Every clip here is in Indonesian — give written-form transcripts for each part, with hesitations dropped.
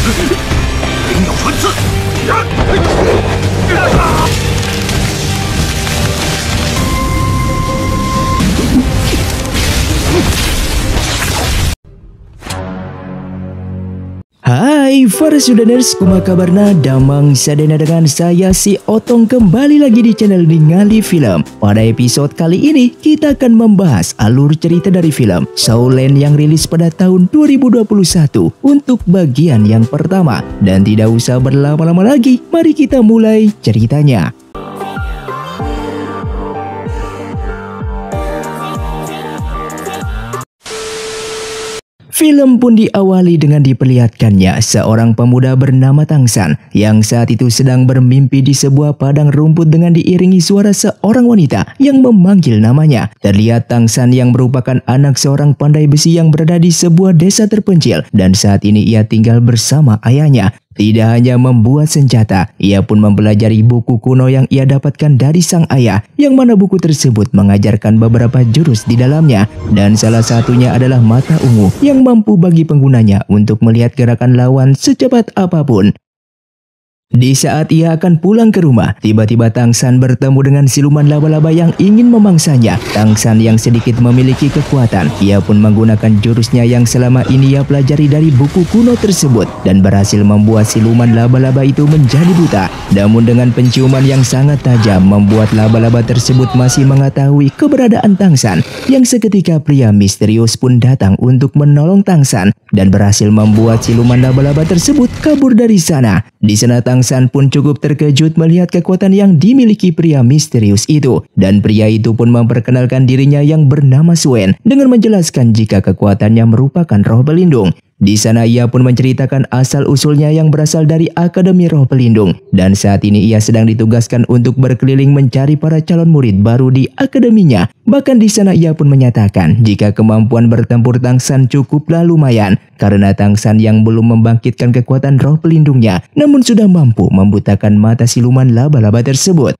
灵鸟穿刺。Hai para Sudaners, kumaha kabarna? Damang sadena dengan saya si Otong kembali lagi di channel Ningali Film. Pada episode kali ini kita akan membahas alur cerita dari film Shaoland yang rilis pada tahun 2021 untuk bagian yang pertama. Dan tidak usah berlama-lama lagi, mari kita mulai ceritanya. Film pun diawali dengan diperlihatkannya seorang pemuda bernama Tang San yang saat itu sedang bermimpi di sebuah padang rumput dengan diiringi suara seorang wanita yang memanggil namanya. Terlihat Tang San yang merupakan anak seorang pandai besi yang berada di sebuah desa terpencil dan saat ini ia tinggal bersama ayahnya. Tidak hanya membuat senjata, ia pun mempelajari buku kuno yang ia dapatkan dari sang ayah, yang mana buku tersebut mengajarkan beberapa jurus di dalamnya, dan salah satunya adalah mata ungu yang mampu bagi penggunanya untuk melihat gerakan lawan secepat apapun. Di saat ia akan pulang ke rumah, tiba-tiba Tang San bertemu dengan siluman laba-laba yang ingin memangsanya. Tang San yang sedikit memiliki kekuatan, ia pun menggunakan jurusnya yang selama ini ia pelajari dari buku kuno tersebut dan berhasil membuat siluman laba-laba itu menjadi buta. Namun dengan penciuman yang sangat tajam membuat laba-laba tersebut masih mengetahui keberadaan Tang San, yang seketika pria misterius pun datang untuk menolong Tang San dan berhasil membuat siluman laba-laba tersebut kabur dari sana. Di sana Tang San pun cukup terkejut melihat kekuatan yang dimiliki pria misterius itu, dan pria itu pun memperkenalkan dirinya yang bernama Suen dengan menjelaskan jika kekuatannya merupakan roh pelindung. Di sana ia pun menceritakan asal-usulnya yang berasal dari Akademi Roh Pelindung, dan saat ini ia sedang ditugaskan untuk berkeliling mencari para calon murid baru di akademinya. Bahkan di sana ia pun menyatakan jika kemampuan bertempur Tang San cukuplah lumayan, karena Tang San yang belum membangkitkan kekuatan roh pelindungnya, namun sudah mampu membutakan mata siluman laba-laba tersebut.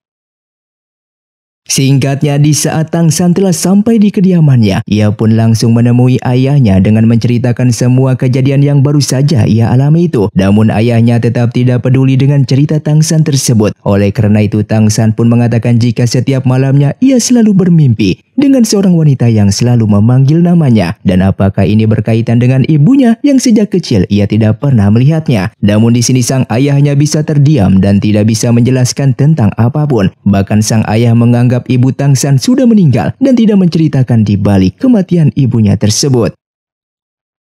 Singkatnya, di saat Tang San telah sampai di kediamannya, ia pun langsung menemui ayahnya dengan menceritakan semua kejadian yang baru saja ia alami itu. Namun ayahnya tetap tidak peduli dengan cerita Tang San tersebut. Oleh karena itu Tang San pun mengatakan jika setiap malamnya ia selalu bermimpi dengan seorang wanita yang selalu memanggil namanya, dan apakah ini berkaitan dengan ibunya yang sejak kecil ia tidak pernah melihatnya. Namun di sini sang ayahnya bisa terdiam dan tidak bisa menjelaskan tentang apapun. Bahkan sang ayah menganggap ibu Tang San sudah meninggal dan tidak menceritakan di balik kematian ibunya tersebut.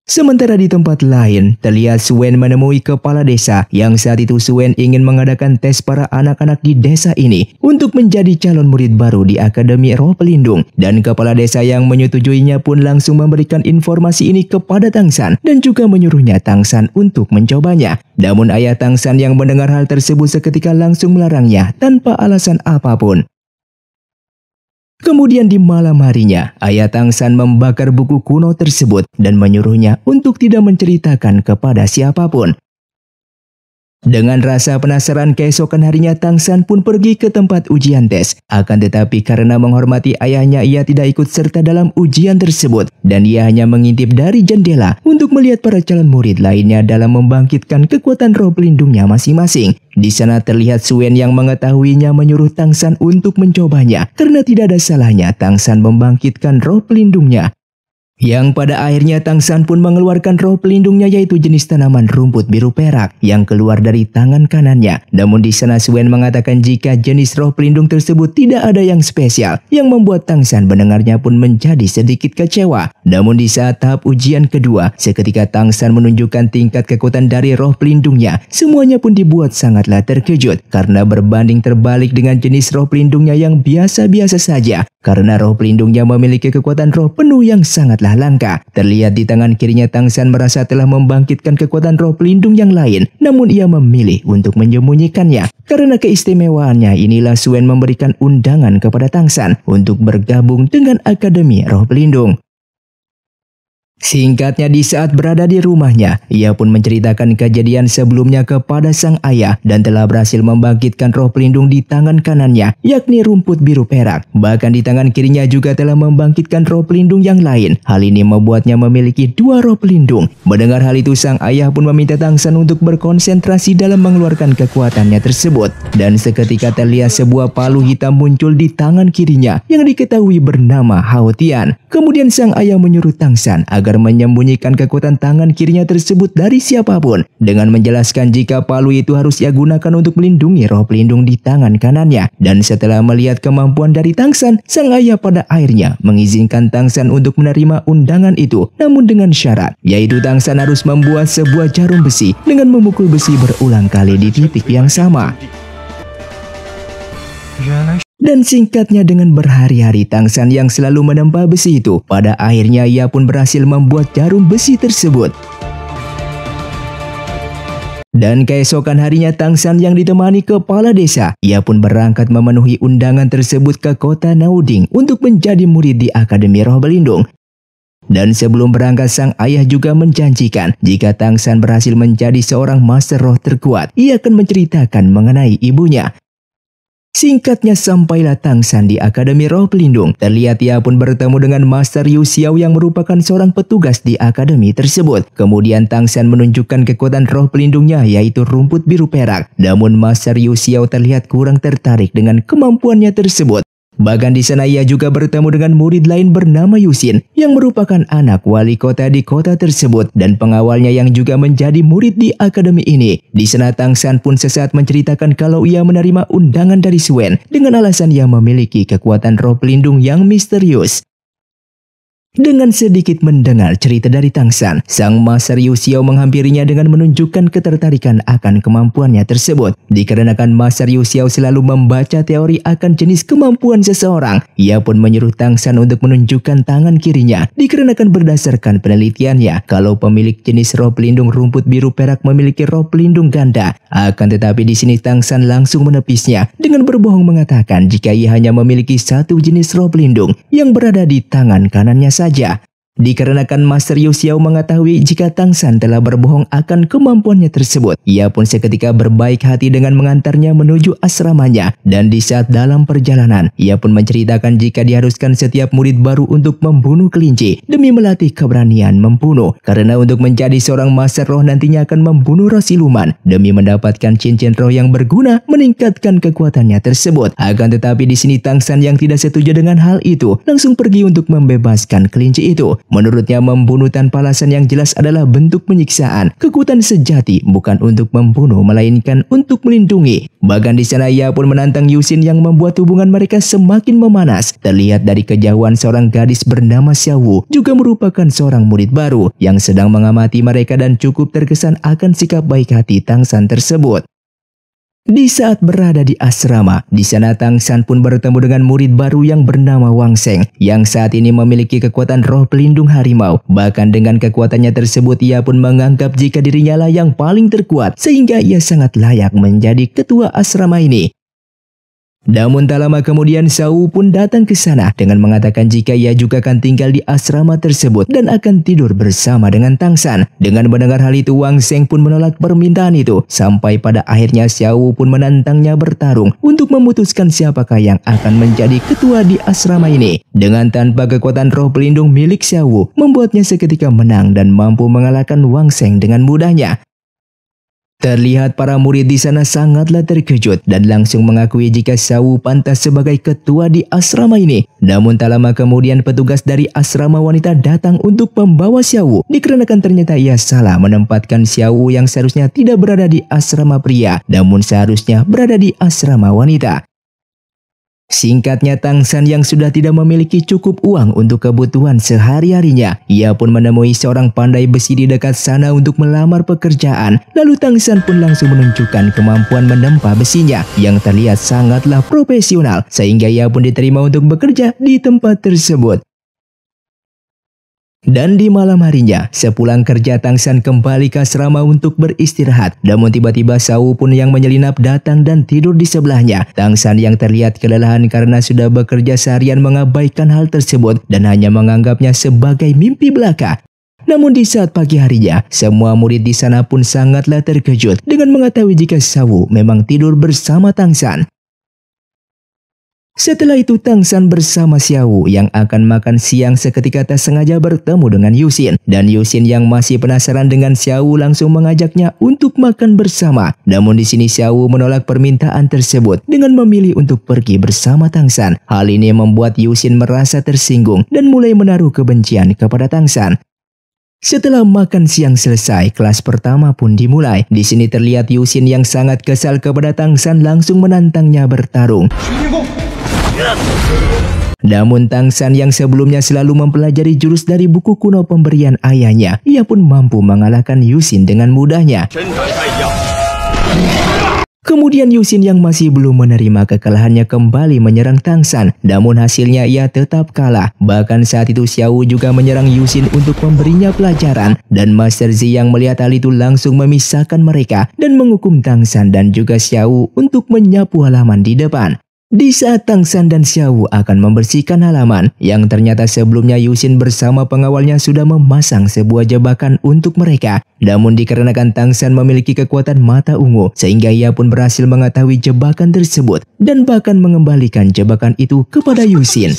Sementara di tempat lain, terlihat Suen menemui kepala desa yang saat itu Suen ingin mengadakan tes para anak-anak di desa ini untuk menjadi calon murid baru di Akademi Roh Pelindung, dan kepala desa yang menyetujuinya pun langsung memberikan informasi ini kepada Tang San dan juga menyuruhnya Tang San untuk mencobanya. Namun ayah Tang San yang mendengar hal tersebut seketika langsung melarangnya tanpa alasan apapun. Kemudian di malam harinya, ayah Tang San membakar buku kuno tersebut dan menyuruhnya untuk tidak menceritakan kepada siapapun. Dengan rasa penasaran, keesokan harinya Tang San pun pergi ke tempat ujian tes. Akan tetapi karena menghormati ayahnya, ia tidak ikut serta dalam ujian tersebut, dan ia hanya mengintip dari jendela untuk melihat para calon murid lainnya dalam membangkitkan kekuatan roh pelindungnya masing-masing. Di sana terlihat Suen yang mengetahuinya menyuruh Tang San untuk mencobanya, karena tidak ada salahnya Tang San membangkitkan roh pelindungnya. Yang pada akhirnya Tang San pun mengeluarkan roh pelindungnya, yaitu jenis tanaman rumput biru perak yang keluar dari tangan kanannya. Namun di sana Suen mengatakan jika jenis roh pelindung tersebut tidak ada yang spesial, yang membuat Tang San mendengarnya pun menjadi sedikit kecewa. Namun di saat tahap ujian kedua, seketika Tang San menunjukkan tingkat kekuatan dari roh pelindungnya. Semuanya pun dibuat sangatlah terkejut karena berbanding terbalik dengan jenis roh pelindungnya yang biasa-biasa saja. Karena roh pelindungnya memiliki kekuatan roh penuh yang sangatlah langka. Terlihat di tangan kirinya Tang San merasa telah membangkitkan kekuatan roh pelindung yang lain, namun ia memilih untuk menyembunyikannya. Karena keistimewaannya inilah Suen memberikan undangan kepada Tang San untuk bergabung dengan Akademi Roh Pelindung. Singkatnya, di saat berada di rumahnya, ia pun menceritakan kejadian sebelumnya kepada sang ayah dan telah berhasil membangkitkan roh pelindung di tangan kanannya, yakni rumput biru perak. Bahkan di tangan kirinya juga telah membangkitkan roh pelindung yang lain. Hal ini membuatnya memiliki 2 roh pelindung. Mendengar hal itu, sang ayah pun meminta Tangsan untuk berkonsentrasi dalam mengeluarkan kekuatannya tersebut. Dan seketika terlihat sebuah palu hitam muncul di tangan kirinya yang diketahui bernama Hao Tian. Kemudian sang ayah menyuruh Tangsan agar menyembunyikan kekuatan tangan kirinya tersebut dari siapapun, dengan menjelaskan jika palu itu harus ia gunakan untuk melindungi roh pelindung di tangan kanannya. Dan setelah melihat kemampuan dari Tangsan, sang ayah pada akhirnya mengizinkan Tangsan untuk menerima undangan itu, namun dengan syarat, yaitu Tangsan harus membuat sebuah jarum besi dengan memukul besi berulang kali di titik yang sama. Dan singkatnya, dengan berhari-hari Tangsan yang selalu menempa besi itu, pada akhirnya ia pun berhasil membuat jarum besi tersebut. Dan keesokan harinya Tangsan yang ditemani kepala desa, ia pun berangkat memenuhi undangan tersebut ke kota Nauding untuk menjadi murid di Akademi Roh Pelindung. Dan sebelum berangkat, sang ayah juga menjanjikan jika Tangsan berhasil menjadi seorang master roh terkuat, ia akan menceritakan mengenai ibunya. Singkatnya, sampailah Tangsan di Akademi Roh Pelindung. Terlihat ia pun bertemu dengan Master Yu Xiao yang merupakan seorang petugas di akademi tersebut. Kemudian Tangsan menunjukkan kekuatan roh pelindungnya, yaitu rumput biru perak. Namun Master Yu Xiao terlihat kurang tertarik dengan kemampuannya tersebut. Bahkan di sana ia juga bertemu dengan murid lain bernama Yusin yang merupakan anak wali kota di kota tersebut dan pengawalnya yang juga menjadi murid di akademi ini. Di sana Tangsan pun sesaat menceritakan kalau ia menerima undangan dari Suen dengan alasan ia memiliki kekuatan roh pelindung yang misterius. Dengan sedikit mendengar cerita dari Tangsan, sang Master Yu Xiao menghampirinya dengan menunjukkan ketertarikan akan kemampuannya tersebut. Dikarenakan Master Yu Xiao selalu membaca teori akan jenis kemampuan seseorang, ia pun menyuruh Tangsan untuk menunjukkan tangan kirinya. Dikarenakan berdasarkan penelitiannya, kalau pemilik jenis roh pelindung rumput biru perak memiliki roh pelindung ganda. Akan tetapi di sini Tangsan langsung menepisnya dengan berbohong mengatakan jika ia hanya memiliki satu jenis roh pelindung yang berada di tangan kanannya saja. Dikarenakan Master Yu Xiao mengetahui jika Tangsan telah berbohong akan kemampuannya tersebut, ia pun seketika berbaik hati dengan mengantarnya menuju asramanya. Dan di saat dalam perjalanan, ia pun menceritakan jika diharuskan setiap murid baru untuk membunuh kelinci demi melatih keberanian membunuh. Karena untuk menjadi seorang Master Roh nantinya akan membunuh roh siluman demi mendapatkan cincin roh yang berguna meningkatkan kekuatannya tersebut. Akan tetapi di sini Tangsan yang tidak setuju dengan hal itu langsung pergi untuk membebaskan kelinci itu. Menurutnya, membunuh tanpa alasan yang jelas adalah bentuk penyiksaan. Kekuatan sejati bukan untuk membunuh, melainkan untuk melindungi. Bahkan di sana ia pun menantang Yusin yang membuat hubungan mereka semakin memanas. Terlihat dari kejauhan seorang gadis bernama Xiaowu juga merupakan seorang murid baru yang sedang mengamati mereka dan cukup terkesan akan sikap baik hati Tangsan tersebut. Di saat berada di asrama, di sana Tangsan pun bertemu dengan murid baru yang bernama Wang Sheng yang saat ini memiliki kekuatan roh pelindung harimau. Bahkan dengan kekuatannya tersebut ia pun menganggap jika dirinya lah yang paling terkuat sehingga ia sangat layak menjadi ketua asrama ini. Namun tak lama kemudian Xiao pun datang ke sana dengan mengatakan jika ia juga akan tinggal di asrama tersebut dan akan tidur bersama dengan Tangsan. Dengan mendengar hal itu, Wang Sheng pun menolak permintaan itu sampai pada akhirnya Xiao pun menantangnya bertarung untuk memutuskan siapakah yang akan menjadi ketua di asrama ini. Dengan tanpa kekuatan roh pelindung milik Xiao membuatnya seketika menang dan mampu mengalahkan Wang Sheng dengan mudahnya. Terlihat para murid di sana sangatlah terkejut dan langsung mengakui jika Xiao pantas sebagai ketua di asrama ini. Namun tak lama kemudian petugas dari asrama wanita datang untuk membawa Xiao dikarenakan ternyata ia salah menempatkan Xiao yang seharusnya tidak berada di asrama pria namun seharusnya berada di asrama wanita. Singkatnya, Tangsan yang sudah tidak memiliki cukup uang untuk kebutuhan sehari-harinya, ia pun menemui seorang pandai besi di dekat sana untuk melamar pekerjaan. Lalu Tangsan pun langsung menunjukkan kemampuan menempa besinya yang terlihat sangatlah profesional sehingga ia pun diterima untuk bekerja di tempat tersebut. Dan di malam harinya, sepulang kerja Tangsan kembali ke asrama untuk beristirahat. Namun tiba-tiba Xiao pun yang menyelinap datang dan tidur di sebelahnya. Tangsan yang terlihat kelelahan karena sudah bekerja seharian mengabaikan hal tersebut dan hanya menganggapnya sebagai mimpi belaka. Namun di saat pagi harinya, semua murid di sana pun sangatlah terkejut dengan mengetahui jika Xiao memang tidur bersama Tang San. Setelah itu Tang San bersama Xiao yang akan makan siang seketika tak sengaja bertemu dengan Yuxin. Dan Yuxin yang masih penasaran dengan Xiao langsung mengajaknya untuk makan bersama. Namun di sini Xiao menolak permintaan tersebut dengan memilih untuk pergi bersama Tang San. Hal ini membuat Yuxin merasa tersinggung dan mulai menaruh kebencian kepada Tang San. Setelah makan siang selesai, kelas pertama pun dimulai. Di sini terlihat Yuxin yang sangat kesal kepada Tang San langsung menantangnya bertarung. Namun Tang San yang sebelumnya selalu mempelajari jurus dari buku kuno pemberian ayahnya, ia pun mampu mengalahkan Yuxin dengan mudahnya. Kemudian Yuxin yang masih belum menerima kekalahannya kembali menyerang Tang San, namun hasilnya ia tetap kalah. Bahkan saat itu Xiao juga menyerang Yuxin untuk memberinya pelajaran, dan Master Zi yang melihat hal itu langsung memisahkan mereka dan menghukum Tang San dan juga Xiao untuk menyapu halaman di depan. Di saat Tang San dan Xiao akan membersihkan halaman, yang ternyata sebelumnya Yuxin bersama pengawalnya sudah memasang sebuah jebakan untuk mereka. Namun dikarenakan Tang San memiliki kekuatan mata ungu, sehingga ia pun berhasil mengetahui jebakan tersebut dan bahkan mengembalikan jebakan itu kepada Yuxin.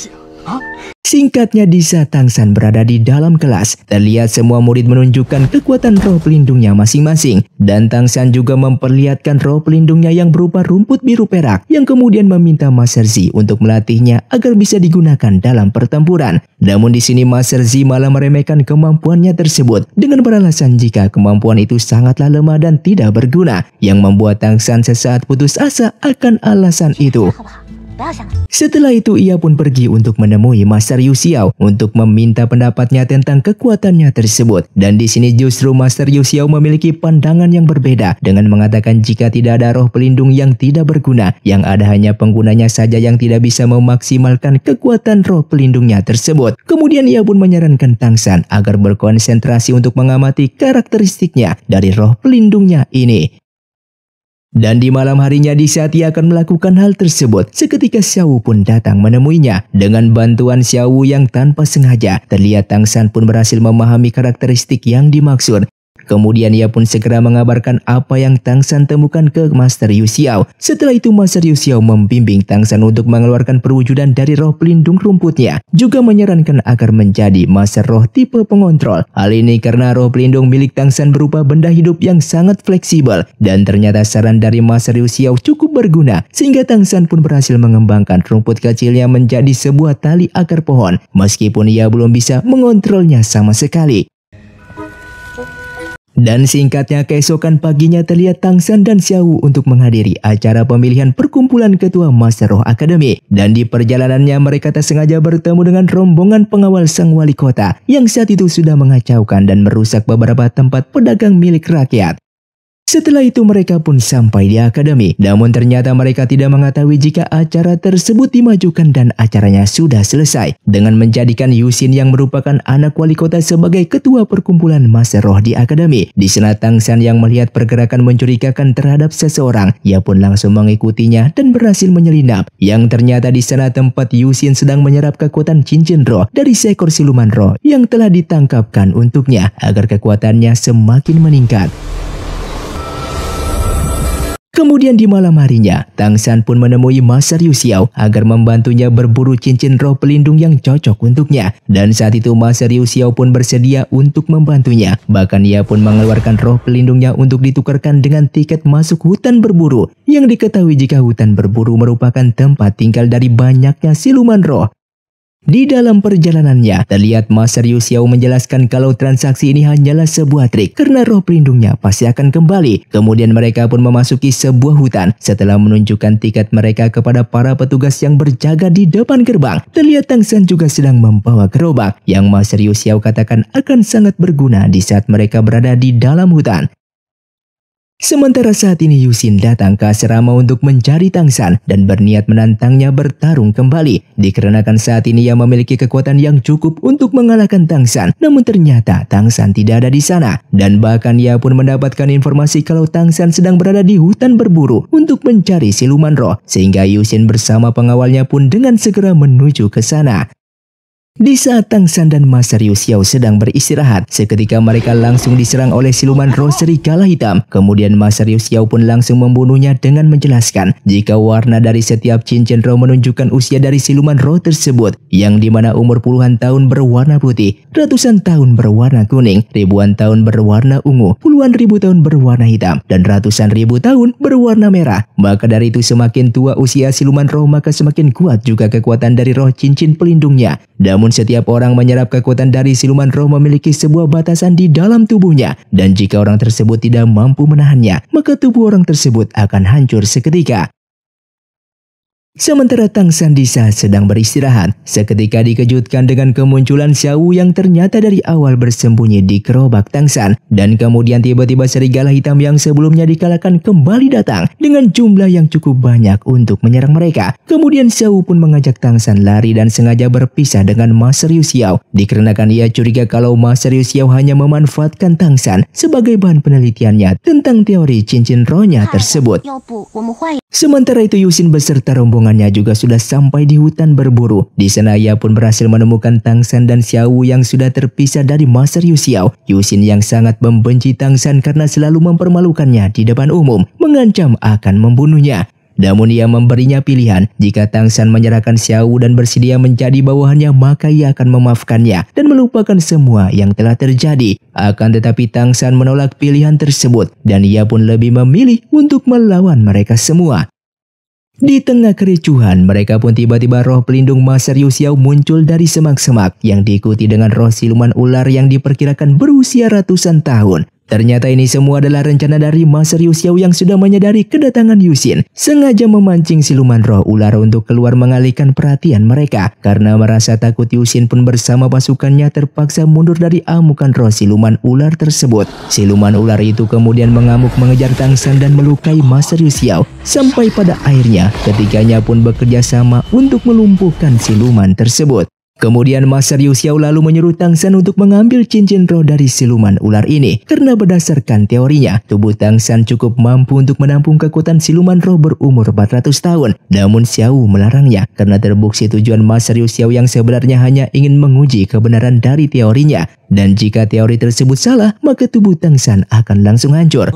Singkatnya, di saat Tang San berada di dalam kelas, terlihat semua murid menunjukkan kekuatan roh pelindungnya masing-masing. Dan Tang San juga memperlihatkan roh pelindungnya yang berupa rumput biru perak, yang kemudian meminta Master Zi untuk melatihnya agar bisa digunakan dalam pertempuran. Namun di sini Master Zi malah meremehkan kemampuannya tersebut dengan beralasan jika kemampuan itu sangatlah lemah dan tidak berguna, yang membuat Tang San sesaat putus asa akan alasan itu. Setelah itu ia pun pergi untuk menemui Master Yu Xiao untuk meminta pendapatnya tentang kekuatannya tersebut. Dan di sini justru Master Yu Xiao memiliki pandangan yang berbeda dengan mengatakan jika tidak ada roh pelindung yang tidak berguna, yang ada hanya penggunanya saja yang tidak bisa memaksimalkan kekuatan roh pelindungnya tersebut. Kemudian ia pun menyarankan Tang San agar berkonsentrasi untuk mengamati karakteristiknya dari roh pelindungnya ini. Dan di malam harinya di saat ia akan melakukan hal tersebut, seketika Xiao pun datang menemuinya. Dengan bantuan Xiao yang tanpa sengaja, terlihat Tang San pun berhasil memahami karakteristik yang dimaksud. Kemudian ia pun segera mengabarkan apa yang Tang San temukan ke Master Yu Xiao. Setelah itu Master Yu Xiao membimbing Tang San untuk mengeluarkan perwujudan dari roh pelindung rumputnya. Juga menyarankan agar menjadi Master Roh tipe pengontrol. Hal ini karena roh pelindung milik Tang San berupa benda hidup yang sangat fleksibel. Dan ternyata saran dari Master Yu Xiao cukup berguna, sehingga Tang San pun berhasil mengembangkan rumput kecilnya menjadi sebuah tali akar pohon. Meskipun ia belum bisa mengontrolnya sama sekali. Dan singkatnya, keesokan paginya terlihat Tang San dan Xiao untuk menghadiri acara pemilihan perkumpulan ketua Master Roh Akademi. Dan di perjalanannya mereka tak sengaja bertemu dengan rombongan pengawal sang wali kota yang saat itu sudah mengacaukan dan merusak beberapa tempat pedagang milik rakyat. Setelah itu mereka pun sampai di akademi, namun ternyata mereka tidak mengetahui jika acara tersebut dimajukan dan acaranya sudah selesai. Dengan menjadikan Yuxin yang merupakan anak wali kota sebagai ketua perkumpulan Master Roh di akademi. Di sana Tang San yang melihat pergerakan mencurigakan terhadap seseorang, ia pun langsung mengikutinya dan berhasil menyelinap. Yang ternyata di sana tempat Yuxin sedang menyerap kekuatan cincin roh dari seekor siluman roh yang telah ditangkapkan untuknya agar kekuatannya semakin meningkat. Kemudian di malam harinya, Tang San pun menemui Master Yu Xiao agar membantunya berburu cincin roh pelindung yang cocok untuknya. Dan saat itu Master Yu Xiao pun bersedia untuk membantunya. Bahkan ia pun mengeluarkan roh pelindungnya untuk ditukarkan dengan tiket masuk hutan berburu. Yang diketahui jika hutan berburu merupakan tempat tinggal dari banyaknya siluman roh. Di dalam perjalanannya, terlihat Master Yu Xiao menjelaskan kalau transaksi ini hanyalah sebuah trik karena roh pelindungnya pasti akan kembali. Kemudian mereka pun memasuki sebuah hutan. Setelah menunjukkan tiket mereka kepada para petugas yang berjaga di depan gerbang, terlihat Tang San juga sedang membawa gerobak yang Master Yu Xiao katakan akan sangat berguna di saat mereka berada di dalam hutan. Sementara saat ini Yuxin datang ke asrama untuk mencari Tang San dan berniat menantangnya bertarung kembali. Dikarenakan saat ini ia memiliki kekuatan yang cukup untuk mengalahkan Tang San. Namun ternyata Tang San tidak ada di sana. Dan bahkan ia pun mendapatkan informasi kalau Tang San sedang berada di hutan berburu untuk mencari siluman roh. Sehingga Yuxin bersama pengawalnya pun dengan segera menuju ke sana. Di saat Tang San dan Master Yu Xiao sedang beristirahat, seketika mereka langsung diserang oleh siluman roh serigala hitam. Kemudian Master Yu Xiao pun langsung membunuhnya dengan menjelaskan jika warna dari setiap cincin roh menunjukkan usia dari siluman roh tersebut, yang dimana umur puluhan tahun berwarna putih, ratusan tahun berwarna kuning, ribuan tahun berwarna ungu, puluhan ribu tahun berwarna hitam, dan ratusan ribu tahun berwarna merah. Maka dari itu semakin tua usia siluman roh maka semakin kuat juga kekuatan dari roh cincin pelindungnya. Namun setiap orang menyerap kekuatan dari siluman roh memiliki sebuah batasan di dalam tubuhnya, dan jika orang tersebut tidak mampu menahannya, maka tubuh orang tersebut akan hancur seketika. Sementara Tang San di saat sedang beristirahat, seketika dikejutkan dengan kemunculan Xiao yang ternyata dari awal bersembunyi di gerobak Tang San, dan kemudian tiba-tiba serigala hitam yang sebelumnya dikalahkan kembali datang dengan jumlah yang cukup banyak untuk menyerang mereka. Kemudian Xiao pun mengajak Tang San lari dan sengaja berpisah dengan Master Yu Xiao, dikarenakan ia curiga kalau Master Yu Xiao hanya memanfaatkan Tang San sebagai bahan penelitiannya tentang teori cincin rohnya tersebut. Sementara itu Yusin beserta rombongannya juga sudah sampai di hutan berburu. Di sana ia pun berhasil menemukan Tang San dan Xiao yang sudah terpisah dari Master Yu Xiao. Yusin yang sangat membenci Tang San karena selalu mempermalukannya di depan umum, mengancam akan membunuhnya. Namun ia memberinya pilihan, jika Tang San menyerahkan Xiao dan bersedia menjadi bawahannya maka ia akan memaafkannya dan melupakan semua yang telah terjadi. Akan tetapi Tang San menolak pilihan tersebut dan ia pun lebih memilih untuk melawan mereka semua. Di tengah kericuhan, mereka pun tiba-tiba roh pelindung Master Yu Xiao muncul dari semak-semak yang diikuti dengan roh siluman ular yang diperkirakan berusia ratusan tahun. Ternyata ini semua adalah rencana dari Master Yu Xiao yang sudah menyadari kedatangan Yusin, sengaja memancing siluman roh ular untuk keluar mengalihkan perhatian mereka. Karena merasa takut, Yusin pun bersama pasukannya terpaksa mundur dari amukan roh siluman ular tersebut. Siluman ular itu kemudian mengamuk mengejar Tang San dan melukai Master Yu Xiao. Sampai pada akhirnya ketiganya pun bekerja sama untuk melumpuhkan siluman tersebut. Kemudian Master Yu Xiao lalu menyuruh Tang San untuk mengambil cincin roh dari siluman ular ini. Karena berdasarkan teorinya, tubuh Tang San cukup mampu untuk menampung kekuatan siluman roh berumur 400 tahun. Namun Xiao melarangnya karena terbukti tujuan Master Yu Xiao yang sebenarnya hanya ingin menguji kebenaran dari teorinya. Dan jika teori tersebut salah, maka tubuh Tang San akan langsung hancur.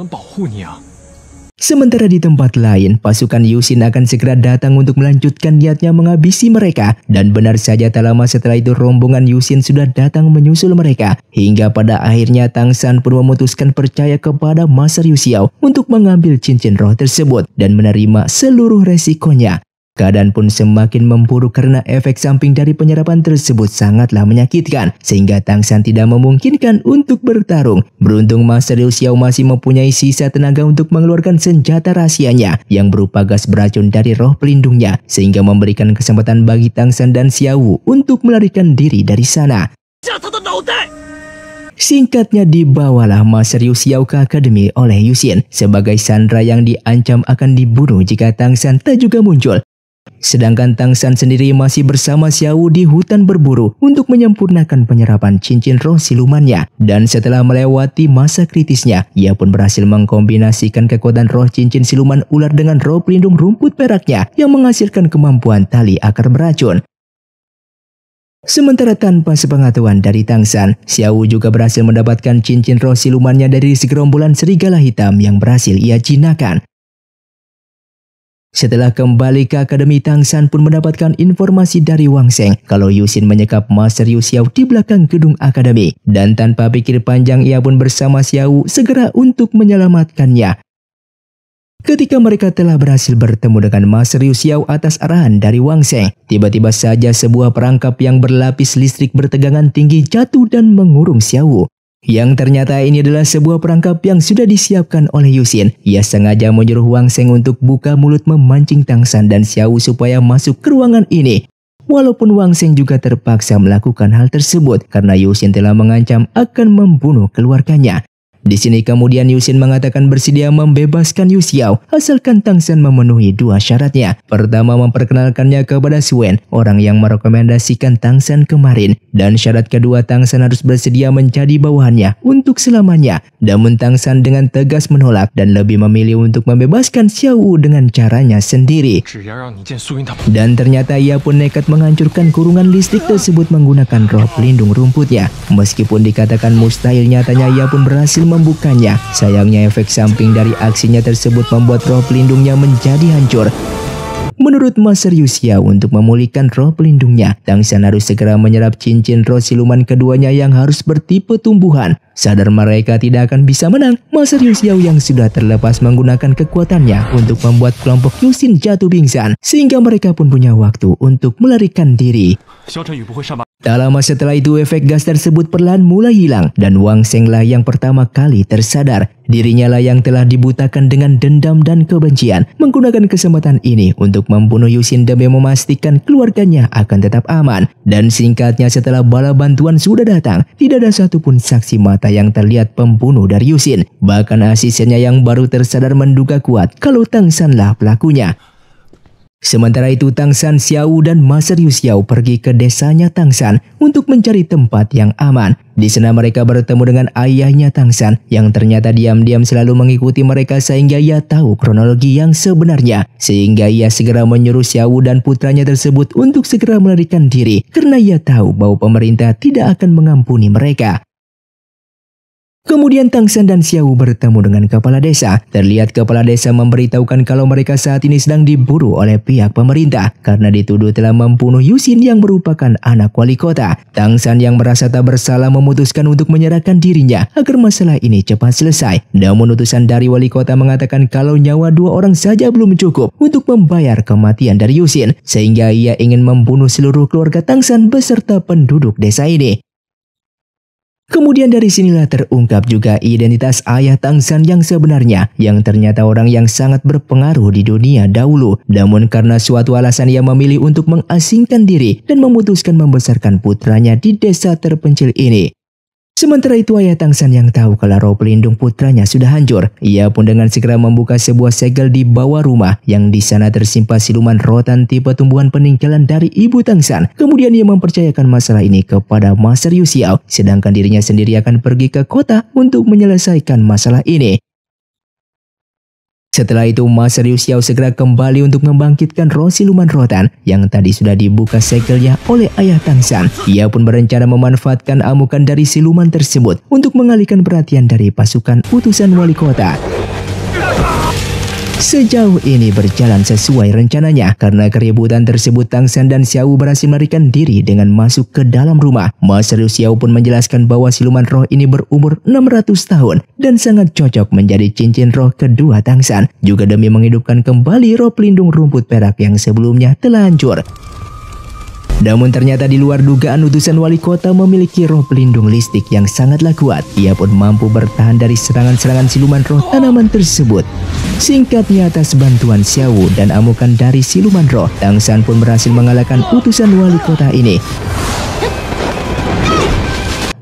Sementara di tempat lain, pasukan Yusin akan segera datang untuk melanjutkan niatnya menghabisi mereka. Dan benar saja tak lama setelah itu rombongan Yusin sudah datang menyusul mereka. Hingga pada akhirnya Tang San pun memutuskan percaya kepada Master Yu Xiao untuk mengambil cincin roh tersebut dan menerima seluruh resikonya. Keadaan pun semakin memburuk karena efek samping dari penyerapan tersebut sangatlah menyakitkan, sehingga Tang San tidak memungkinkan untuk bertarung. Beruntung Master Yu Xiao masih mempunyai sisa tenaga untuk mengeluarkan senjata rahasianya yang berupa gas beracun dari roh pelindungnya, sehingga memberikan kesempatan bagi Tang San dan Xiao untuk melarikan diri dari sana. Singkatnya dibawalah Master Yu Xiao ke akademi oleh Yusin sebagai sandera yang diancam akan dibunuh jika Tang San tak juga muncul. Sedangkan Tang San sendiri masih bersama Xiao di hutan berburu untuk menyempurnakan penyerapan cincin roh silumannya. Dan setelah melewati masa kritisnya, ia pun berhasil mengkombinasikan kekuatan roh cincin siluman ular dengan roh pelindung rumput peraknya yang menghasilkan kemampuan tali akar beracun. Sementara tanpa sepengetahuan dari Tang San, Xiao juga berhasil mendapatkan cincin roh silumannya dari segerombolan serigala hitam yang berhasil ia jinakan. Setelah kembali ke akademi, Tang San pun mendapatkan informasi dari Wang Sheng kalau Yusin menyekap Master Yu Xiao di belakang gedung akademi. Dan tanpa pikir panjang ia pun bersama Xiao segera untuk menyelamatkannya. Ketika mereka telah berhasil bertemu dengan Master Yu Xiao atas arahan dari Wang Sheng, tiba-tiba saja sebuah perangkap yang berlapis listrik bertegangan tinggi jatuh dan mengurung Xiao. Yang ternyata ini adalah sebuah perangkap yang sudah disiapkan oleh Yusin. Ia sengaja menyuruh Wang Sheng untuk buka mulut memancing Tang San dan Xiao supaya masuk ke ruangan ini. Walaupun Wang Sheng juga terpaksa melakukan hal tersebut karena Yusin telah mengancam akan membunuh keluarganya. Di sini kemudian Yusin mengatakan bersedia membebaskan Yu Xiao asalkan Tang San memenuhi dua syaratnya. Pertama, memperkenalkannya kepada Suen, orang yang merekomendasikan Tang San kemarin. Dan syarat kedua, Tang San harus bersedia menjadi bawahannya untuk selamanya. Namun Tang San dengan tegas menolak dan lebih memilih untuk membebaskan Xiao Wu dengan caranya sendiri. Dan ternyata ia pun nekat menghancurkan kurungan listrik tersebut menggunakan roh pelindung rumputnya. Meskipun dikatakan mustahil, nyatanya ia pun berhasil membukanya. Sayangnya efek samping dari aksinya tersebut membuat roh pelindungnya menjadi hancur. Menurut Master Yu Xiao, untuk memulihkan roh pelindungnya, Tang San harus segera menyerap cincin roh siluman keduanya yang harus bertipe tumbuhan. Sadar mereka tidak akan bisa menang, Master Yu Xiao yang sudah terlepas menggunakan kekuatannya untuk membuat kelompok Yusin jatuh pingsan, sehingga mereka pun punya waktu untuk melarikan diri. Tak lama setelah itu, efek gas tersebut perlahan mulai hilang dan Wang Sheng lah yang pertama kali tersadar. Dirinya lah yang telah dibutakan dengan dendam dan kebencian, menggunakan kesempatan ini untuk membunuh Yusin demi memastikan keluarganya akan tetap aman. Dan singkatnya, setelah bala bantuan sudah datang, tidak ada satupun saksi mata yang terlihat pembunuh dari Yusin. Bahkan asistennya yang baru tersadar menduga kuat kalau Tang San lah pelakunya. Sementara itu, Tang San, Xiao Wu, dan Master Yu Xiao pergi ke desanya Tang San untuk mencari tempat yang aman. Di sana mereka bertemu dengan ayahnya Tang San yang ternyata diam-diam selalu mengikuti mereka sehingga ia tahu kronologi yang sebenarnya. Sehingga ia segera menyuruh Xiao Wu dan putranya tersebut untuk segera melarikan diri karena ia tahu bahwa pemerintah tidak akan mengampuni mereka. Kemudian Tang San dan Xiao Wu bertemu dengan kepala desa. Terlihat kepala desa memberitahukan kalau mereka saat ini sedang diburu oleh pihak pemerintah karena dituduh telah membunuh Yusin yang merupakan anak wali kota. Tang San yang merasa tak bersalah memutuskan untuk menyerahkan dirinya agar masalah ini cepat selesai. Namun utusan dari wali kota mengatakan kalau nyawa dua orang saja belum cukup untuk membayar kematian dari Yusin, sehingga ia ingin membunuh seluruh keluarga Tang San beserta penduduk desa ini. Kemudian dari sinilah terungkap juga identitas ayah Tang San yang sebenarnya, yang ternyata orang yang sangat berpengaruh di dunia dahulu. Namun karena suatu alasan ia memilih untuk mengasingkan diri dan memutuskan membesarkan putranya di desa terpencil ini. Sementara itu ayah Tang San yang tahu kalau roh pelindung putranya sudah hancur, ia pun dengan segera membuka sebuah segel di bawah rumah yang di sana tersimpan siluman rotan tipe tumbuhan peninggalan dari ibu Tang San. Kemudian ia mempercayakan masalah ini kepada Master Yu Xiao, sedangkan dirinya sendiri akan pergi ke kota untuk menyelesaikan masalah ini. Setelah itu, Master Yu Xiao segera kembali untuk membangkitkan roh siluman rotan yang tadi sudah dibuka segelnya oleh ayah Tang San. Ia pun berencana memanfaatkan amukan dari siluman tersebut untuk mengalihkan perhatian dari pasukan utusan wali kota. Sejauh ini berjalan sesuai rencananya. Karena keributan tersebut, Tang San dan Xiao Wu berhasil melarikan diri dengan masuk ke dalam rumah. Master Yu Xiao pun menjelaskan bahwa siluman roh ini berumur 600 tahun dan sangat cocok menjadi cincin roh kedua Tang San, juga demi menghidupkan kembali roh pelindung rumput perak yang sebelumnya telah hancur. Namun ternyata di luar dugaan, utusan wali kota memiliki roh pelindung listrik yang sangatlah kuat. Ia pun mampu bertahan dari serangan-serangan siluman roh tanaman tersebut. Singkatnya, atas bantuan Xiao Wu dan amukan dari siluman roh, Tang San pun berhasil mengalahkan utusan wali kota ini.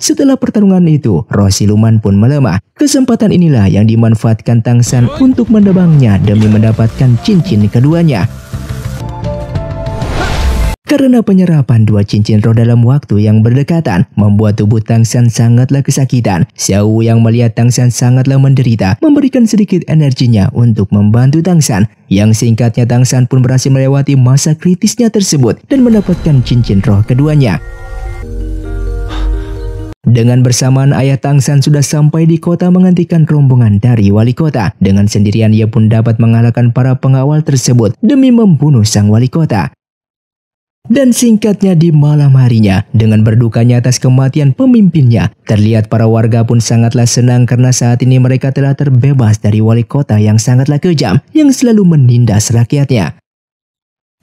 Setelah pertarungan itu, roh siluman pun melemah. Kesempatan inilah yang dimanfaatkan Tang San untuk menebangnya demi mendapatkan cincin keduanya. Karena penyerapan dua cincin roh dalam waktu yang berdekatan membuat tubuh Tang San sangatlah kesakitan. Xiao Wu yang melihat Tang San sangatlah menderita memberikan sedikit energinya untuk membantu Tang San. Yang singkatnya, Tang San pun berhasil melewati masa kritisnya tersebut dan mendapatkan cincin roh keduanya. Dengan bersamaan, ayah Tang San sudah sampai di kota menghentikan rombongan dari wali kota. Dengan sendirian ia pun dapat mengalahkan para pengawal tersebut demi membunuh sang wali kota. Dan singkatnya, di malam harinya, dengan berdukanya atas kematian pemimpinnya, terlihat para warga pun sangatlah senang karena saat ini mereka telah terbebas dari wali kota yang sangatlah kejam yang selalu menindas rakyatnya.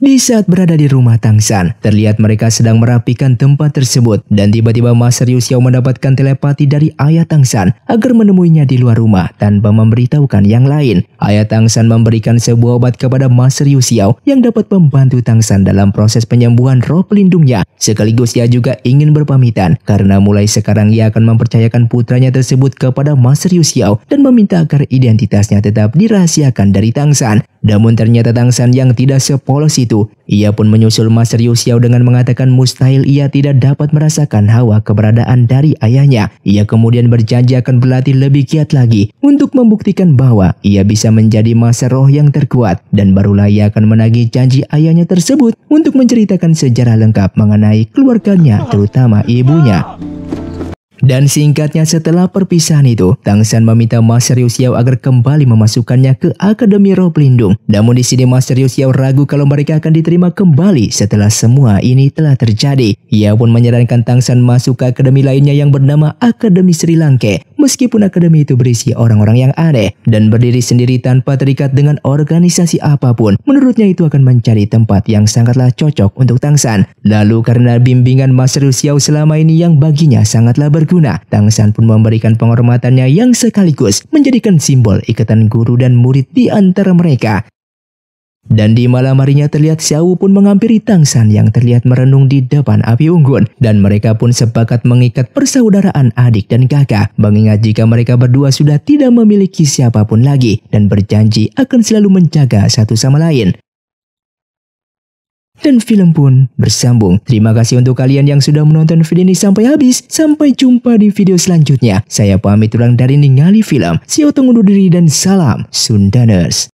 Di saat berada di rumah Tang San, terlihat mereka sedang merapikan tempat tersebut dan tiba-tiba Master Yu Xiao mendapatkan telepati dari ayah Tang San agar menemuinya di luar rumah tanpa memberitahukan yang lain. Ayah Tang San memberikan sebuah obat kepada Master Yu Xiao yang dapat membantu Tang San dalam proses penyembuhan roh pelindungnya. Sekaligus ia juga ingin berpamitan karena mulai sekarang ia akan mempercayakan putranya tersebut kepada Master Yu Xiao dan meminta agar identitasnya tetap dirahasiakan dari Tang San. Namun ternyata Tang San yang tidak sepolos itu. Ia pun menyusul Master Yu Xiao dengan mengatakan mustahil ia tidak dapat merasakan hawa keberadaan dari ayahnya. Ia kemudian berjanji akan berlatih lebih giat lagi untuk membuktikan bahwa ia bisa menjadi master roh yang terkuat. Dan barulah ia akan menagih janji ayahnya tersebut untuk menceritakan sejarah lengkap mengenai keluarganya, terutama ibunya. Dan singkatnya setelah perpisahan itu, Tang San meminta Master Yu Xiao agar kembali memasukkannya ke Akademi Roh Pelindung. Namun di sini Master Yu Xiao ragu kalau mereka akan diterima kembali setelah semua ini telah terjadi. Ia pun menyarankan Tang San masuk ke akademi lainnya yang bernama Akademi Sri Lanka. Meskipun akademi itu berisi orang-orang yang aneh dan berdiri sendiri tanpa terikat dengan organisasi apapun, menurutnya itu akan mencari tempat yang sangatlah cocok untuk Tang San. Lalu karena bimbingan Master Yu Xiao selama ini yang baginya sangatlah berguna, Tang San pun memberikan penghormatannya yang sekaligus menjadikan simbol ikatan guru dan murid di antara mereka. Dan di malam harinya terlihat Xiao pun menghampiri Tang San yang terlihat merenung di depan api unggun. Dan mereka pun sepakat mengikat persaudaraan adik dan kakak. Mengingat jika mereka berdua sudah tidak memiliki siapapun lagi. Dan berjanji akan selalu menjaga satu sama lain. Dan film pun bersambung. Terima kasih untuk kalian yang sudah menonton video ini sampai habis. Sampai jumpa di video selanjutnya. Saya pamit ulang dari Ningali Film. See you, undur diri dan salam Sundaners.